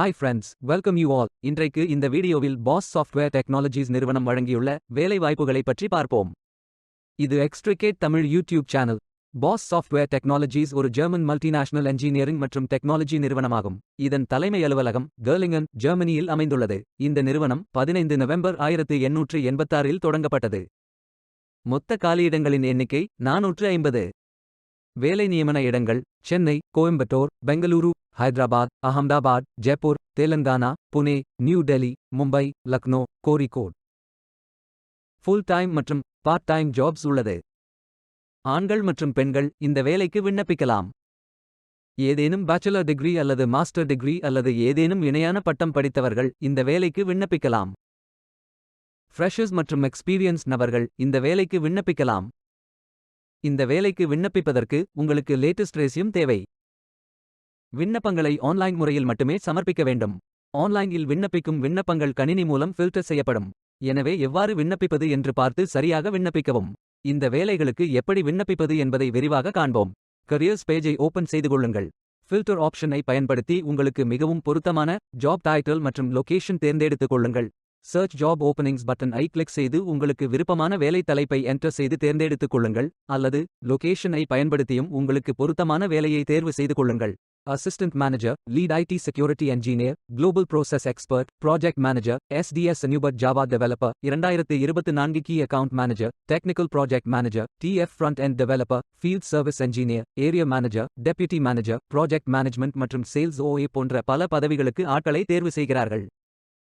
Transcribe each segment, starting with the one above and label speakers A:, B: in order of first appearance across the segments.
A: Hi friends, welcome you all. இன்றைக்கு இந்த வீடியோவில் பாஸ் சாஃப்ட்வேர் டெக்னாலஜிஸ் நிறுவனம் வழங்கியுள்ள வேலை வாய்ப்புகளை பற்றி பார்ப்போம். இது Extricate Tamil YouTube channel. Bosch software technologies ஒரு ஜெர்மன் மல்டிநேஷனல் என்ஜினியரிங் மற்றும் டெக்னாலஜி நிறுவனமாகும். இதன் தலைமை அலுவலகம் கர்லிங்கன், ஜெர்மனியில் அமைந்துள்ளது. இந்த நிறுவனம் 15 நவம்பர் 1886இல் தொடங்கப்பட்டது. மொத்த காலியிடங்களின் எண்ணிக்கை 450. வேலை நியமன இடங்கள் Chennai, Coimbatore, Bengaluru, Hyderabad, Ahmedabad, Jaipur, Telangana, Pune, New Delhi, Mumbai, Lucknow, Kozhikode. Full time மற்றும் பார்ட் டைம் ஜாப்ஸ் உள்ளது. ஆண்கள் மற்றும் பெண்கள் இந்த வேலைக்கு விண்ணப்பிக்கலாம். ஏதேனும் பேச்சுலர் டிகிரி அல்லது மாஸ்டர் டிகிரி அல்லது ஏதேனும் இணையான பட்டம் படித்தவர்கள் இந்த வேலைக்கு விண்ணப்பிக்கலாம். ஃப்ரெஷர்ஸ் மற்றும் எக்ஸ்பீரியன்ஸ் நபர்கள் இந்த வேலைக்கு விண்ணப்பிக்கலாம். இந்த வேலைக்கு விண்ணப்பிப்பதற்கு உங்களுக்கு லேட்டஸ்ட் ரெஸ்யூம் தேவை. விண்ணப்பங்களை ஆன்லைன் முறையில் மட்டுமே சமர்ப்பிக்க வேண்டும். ஆன்லைனில் விண்ணப்பிக்கும் விண்ணப்பங்கள் கணினி மூலம் ஃபில்டர் செய்யப்படும். எனவே எவ்வாறு விண்ணப்பிப்பது என்று பார்த்து சரியாக விண்ணப்பிக்கவும். இந்த வேலைகளுக்கு எப்படி விண்ணப்பிப்பது என்பதை விரிவாக காண்போம். கரியர்ஸ் பேஜை ஓபன் செய்து கொள்ளுங்கள். ஃபில்டர் ஆப்ஷனை பயன்படுத்தி உங்களுக்கு மிகவும் பொருத்தமான ஜாப் டைட்டில் மற்றும் லொகேஷன் தேர்ந்தெடுத்துக் கொள்ளுங்கள். சர்ச் ஜாப் ஓப்பனிங்ஸ் பட்டன் ஐ கிளிக் செய்து உங்களுக்கு விருப்பமான வேலை தலைப்பை என்டர் செய்து தேர்ந்தெடுத்துக் கொள்ளுங்கள், அல்லது லொகேஷனை பயன்படுத்தியும் உங்களுக்கு பொருத்தமான வேலையை தேர்வு செய்து கொள்ளுங்கள். Assistant manager, lead IT security engineer, global process expert, project manager, SDS அன்யூபட் Java developer, 2024 key account manager, technical project manager, TF front end developer, field service engineer, area manager, deputy manager, project management மற்றும் sales OA போன்ற பல பதவிகளுக்கு ஆட்களை தேர்வு செய்கிறார்கள்.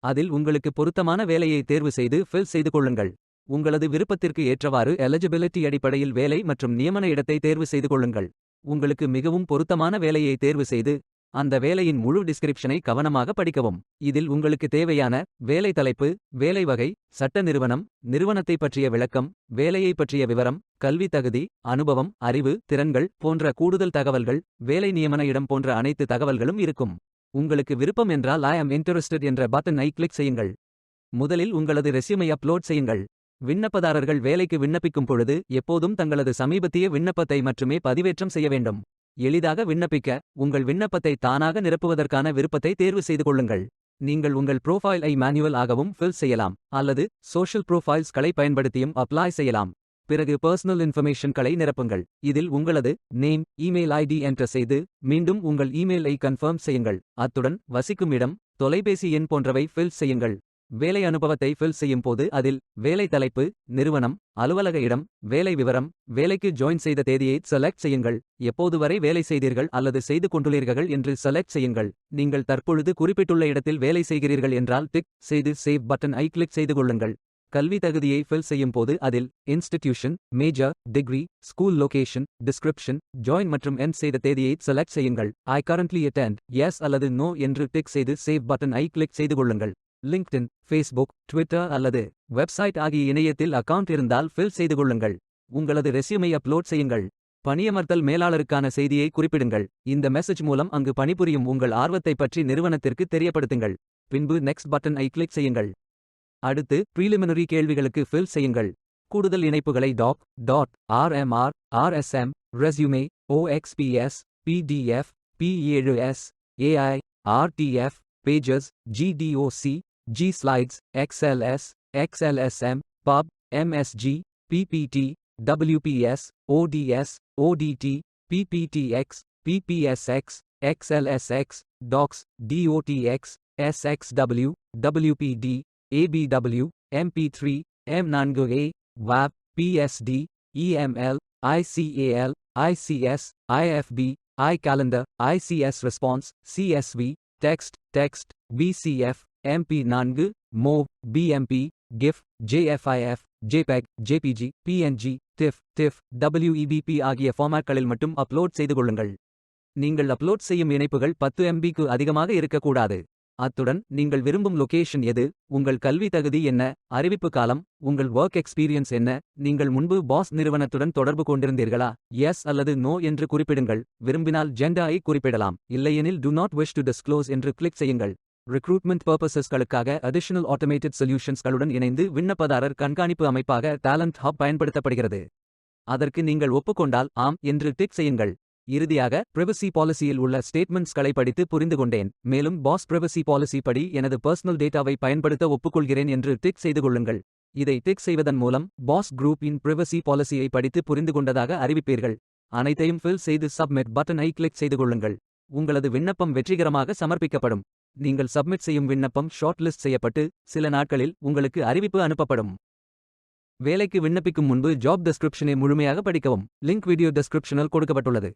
A: அதில் உங்களுக்கு பொருத்தமான வேலையை தேர்வு செய்து ஃபில் செய்து கொள்ளுங்கள். உங்களது விருப்பத்திற்கு ஏற்றவாறு எலிஜிபிலிட்டி அடிப்படையில் வேலை மற்றும் நியமன இடத்தை தேர்வு செய்து கொள்ளுங்கள். உங்களுக்கு மிகவும் பொருத்தமான வேலையை தேர்வு செய்து அந்த வேலையின் முழு டிஸ்கிரிப்ஷனை கவனமாக படிக்கவும். இதில் உங்களுக்கு தேவையான வேலை தலைப்பு, வேலை வகை, சட்ட நிறுவனம், நிறுவனத்தை பற்றிய விளக்கம், வேலையை பற்றிய விவரம், கல்வி தகுதி, அனுபவம், அறிவு, திறன்கள் போன்ற கூடுதல் தகவல்கள், வேலை நியமன இடம் போன்ற அனைத்து தகவல்களும் இருக்கும். உங்களுக்கு விருப்பம் என்றால் ஐ அம் இன்ட்ரெஸ்டட் என்ற பட்டனை கிளிக் செய்யுங்கள். முதலில் உங்களது ரெஸ்யூமை அப்லோட் செய்யுங்கள். விண்ணப்பதாரர்கள் வேலைக்கு விண்ணப்பிக்கும் பொழுது எப்போதும் தங்களது சமீபத்திய விண்ணப்பத்தை மட்டுமே பதிவேற்றம் செய்ய வேண்டும். எளிதாக விண்ணப்பிக்க உங்கள் விண்ணப்பத்தை தானாக நிரப்புவதற்கான விருப்பத்தை தேர்வு செய்து கொள்ளுங்கள். நீங்கள் உங்கள் ப்ரோஃபைல் மேனுவல் ஆகவும் ஃபில் செய்யலாம், அல்லது சோஷியல் ப்ரோஃபைல்ஸ்களை பயன்படுத்தியும் அப்ளை செய்யலாம். பிறகு பர்சனல் இன்ஃபர்மேஷன்களை நிரப்புங்கள். இதில் உங்களது நேம், இமெயில் ஐடி என்டர் செய்து மீண்டும் உங்கள் இமெயிலை கன்ஃபர்ம் செய்யுங்கள். அத்துடன் வசிக்கும் இடம், தொலைபேசி எண் போன்றவை ஃபில் செய்யுங்கள். வேலை அனுபவத்தை ஃபில் செய்யும் போது அதில் வேலை தலைப்பு, நிறுவனம், அலுவலக இடம், வேலை விவரம், வேலைக்கு ஜாயின் செய்த தேதியை செலக்ட் செய்யுங்கள். எப்போது வரை வேலை செய்தீர்கள் அல்லது செய்து கொண்டுள்ளீர்கள் என்று செலக்ட் செய்யுங்கள். நீங்கள் தற்பொழுது குறிப்பிட்டுள்ள இடத்தில் வேலை செய்கிறீர்கள் என்றால் டிக் செய்து சேவ் பட்டன் ஐ கிளிக் செய்து கொள்ளுங்கள். கல்வி தகுதியை ஃபில் செய்யும் போது அதில் institution, major, degree, school location, description, join மற்றும் எண்ட் செய்த தேதியை செலக்ட் செய்யுங்கள். ஐ கரண்ட்லி அட்டெண்ட் எஸ் அல்லது நோ என்று டிக் செய்து சேவ் பட்டன் ஐ கிளிக் செய்து கொள்ளுங்கள். லிங்க்டின், ஃபேஸ்புக், ட்விட்டர் அல்லது வெப்சைட் ஆகிய இணையத்தில் அக்கவுண்ட் இருந்தால் ஃபில் செய்து கொள்ளுங்கள். உங்களது ரெஸ்யூமை அப்லோட் செய்யுங்கள். பணியமர்த்தல் மேலாளருக்கான செய்தியை குறிப்பிடுங்கள். இந்த மெசேஜ் மூலம் அங்கு பணிபுரியும் உங்கள் ஆர்வத்தை பற்றி நிறுவனத்திற்கு தெரியப்படுத்துங்கள். பின்பு நெக்ஸ்ட் பட்டன் ஐ கிளிக் செய்யுங்கள். அடுத்து ப்ரீலிமினரி கேள்விகளுக்கு ஃபில் செய்யுங்கள். கூடுதல் இணைப்புகளை RMR, RSM, resume, OXPS, PDF, P7S, AI, RTF, Pages, GDOC, G-Slides, XLS, XLSM, PUB, MSG, PPT, WPS, ODS, ODT, PPTX, PPSX, XLSX, DOCS, DOTX, SXW, WPD, ABW, MP3, M4A, WAV, PSD, EML, ICAL, ICS, IFB, iCalendar, ICS Response, CSV, Text, BCF, MP4, MOV, BMP, GIF, JFIF, JPEG, JPG, PNG, TIFF, WEBP ஆகிய ஃபார்மேட்களில் மட்டும் upload செய்து கொள்ளுங்கள். நீங்கள் upload செய்யும் இணைப்புகள் 10 MBக்கு அதிகமாக இருக்கக்கூடாது. அத்துடன் நீங்கள் விரும்பும் லொகேஷன் எது, உங்கள் கல்வி தகுதி என்ன, அறிவிப்பு காலம், உங்கள் ஒர்க் எக்ஸ்பீரியன்ஸ் என்ன, நீங்கள் முன்பு பாஸ் நிறுவனத்துடன் தொடர்பு கொண்டிருந்தீர்களா, எஸ் அல்லது நோ என்று குறிப்பிடுங்கள். விரும்பினால் ஜெண்டரை குறிப்பிடலாம், இல்லையெனில் do not wish to disclose என்று கிளிக் செய்யுங்கள். ரிக்ரூட்மெண்ட் பர்பசஸ்களுக்காக அடிஷனல் ஆட்டோமேட்டட் சொல்யூஷன்ஸ்களுடன் இணைந்து விண்ணப்பதாரர் கண்காணிப்பு அமைப்பாக டேலண்ட் ஹப் பயன்படுத்தப்படுகிறது. அதற்கு நீங்கள் ஒப்புக்கொண்டால் ஆம் என்று டிக் செய்யுங்கள். இறுதியாக பிரைவசி பாலிசியில் உள்ள ஸ்டேட்மெண்ட்ஸ்களை படித்து புரிந்து கொண்டேன். மேலும் பாஸ் பிரைவசி பாலிசி படி எனது பர்சனல் டேட்டாவை பயன்படுத்த ஒப்புக்கொள்கிறேன் என்று டிக் செய்து கொள்ளுங்கள். இதை டிக் செய்வதன் மூலம் பாஸ் குரூப் இன் பிரைவசி பாலிசியை படித்து புரிந்து கொண்டதாக அறிவிப்பீர்கள். அனைத்தையும் ஃபில் செய்து சப்மிட் பட்டனை கிளிக் செய்து கொள்ளுங்கள். உங்களது விண்ணப்பம் வெற்றிகரமாக சமர்ப்பிக்கப்படும். நீங்கள் சப்மிட் செய்யும் விண்ணப்பம் ஷார்ட் லிஸ்ட் செய்யப்பட்டு சில நாட்களில் உங்களுக்கு அறிவிப்பு அனுப்பப்படும். வேலைக்கு விண்ணப்பிக்கும் முன்பு ஜாப் டெஸ்கிரிப்ஷனை முழுமையாக படிக்கவும். லிங்க் வீடியோ டெஸ்கிரிப்ஷனில் கொடுக்கப்பட்டுள்ளது.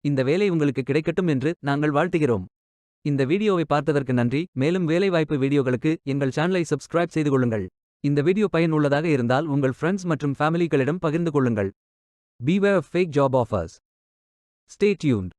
A: இந்த வேலை உங்களுக்கு கிடைக்கட்டும் என்று நாங்கள் வாழ்த்துகிறோம். இந்த வீடியோவை பார்த்ததற்கு நன்றி. மேலும் வேலைவாய்ப்பு வீடியோகளுக்கு எங்கள் சேனலை சப்ஸ்கிரைப் செய்து கொள்ளுங்கள். இந்த வீடியோ பயனுள்ளதாக இருந்தால் உங்கள் ஃப்ரெண்ட்ஸ் மற்றும் ஃபேமிலிகளிடம் பகிர்ந்து கொள்ளுங்கள். Beware of fake job offers. Stay tuned.